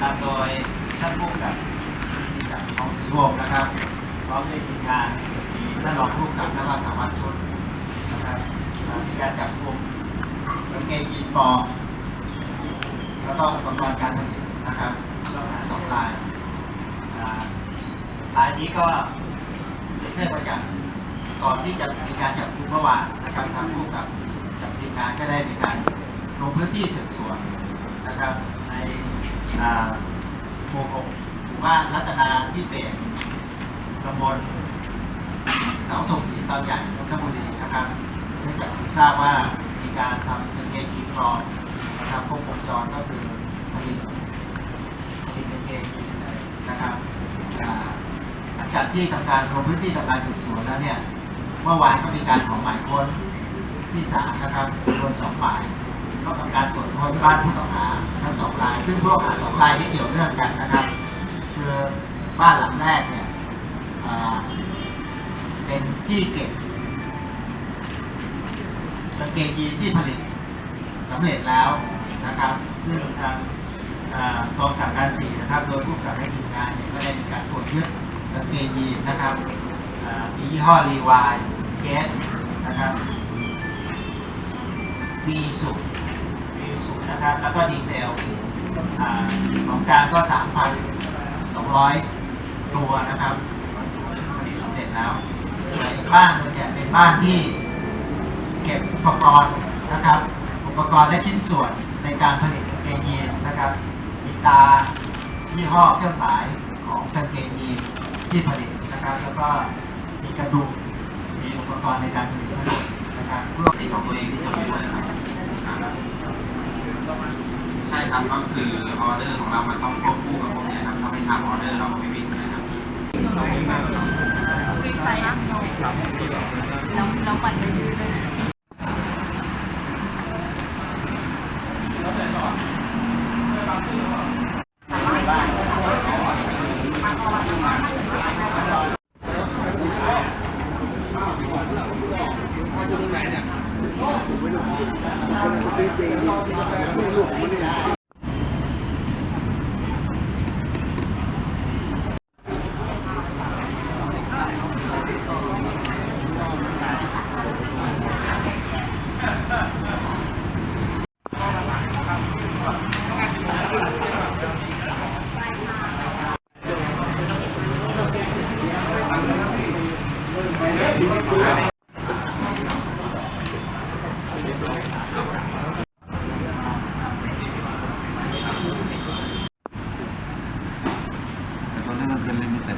นำโดยท่านผู้กำกับจากของศรีวงศ์นะครับพร้อมด้วยทีมงานท่านรองผู้กำกับนราสวัสดิ์ชุดนะครับมีการจับกุมกางเกงยีนปลอมแล้วก็อุปกรณ์การผลิตนะครับ2 รายรายนี้ก็สืบเนื่องมาจากก่อนที่จะมีการจับกุมเมื่อวานนะครับทางผู้กำกับกับทีมงานก็ได้มีการลงพื้นที่สืบสวนนะครับในหมู่ 6 หมู่บ้านรัตนาที่เป็นตำบลเขาถกหินตอนใหญ่นนทบุรีนะครับเนื่องจากทราบว่ามีการทำกางเกงยีนปลอมนะครับครบวงจรก็คือผลิตกางเกงยีนเลยนะครับหลังจากที่ทำการลงพื้นที่ทำการสืบสวนแล้วเนี่ยเมื่อวานก็มีการขอหมายค้นที่ศาลนะครับรวม2 หมายก็ทำการตรวจค้นบ้านผู้ต้องหาทั้ง2 รายซึ่งผู้ต้องหา2 รายที่เกี่ยวเนื่องกันนะครับคือบ้านหลังแรกเนี่ยเป็นที่เก็บกางเกงยีนที่ผลิตสำเร็จแล้วนะครับซึ่งทางกองกำกับการ4นะครับโดยผู้กำกับและทีมงานเนี่ยก็ได้มีการตรวจยึดกางเกงยีนนะครับมียี่ห้อรีวายเกสนะครับมีสุนะครับแล้วก็ดีเซลของกลางก็ 3,200 ตัวนะครับผลิตสำเร็จแล้วอีกบ้านนึงเนี่ยเป็นบ้านที่เก็บอุปกรณ์นะครับอุปกรณ์และชิ้นส่วนในการผลิตกางเกงยีนนะครับมีตายี่ห้อเครื่องหมายของกางเกงยีนที่ผลิตนะครับแล้วก็มีกระดุมมีอุปกรณ์ในการผลิตทั้งหมดนะครับพวกที่ของตัวเองที่จะไม่ด้วยนะครับใช่ครับก็คือออเดอร์ของเรามันต้องควบคู่กับพวกนี้ครับถ้าไม่ทำออเดอร์เราก็ไม่วิ่งนะครับวิ่งไปแล้วปั่นไปยืดเลยแต่ตอนนั้นมันเป็นลิมิเต็ด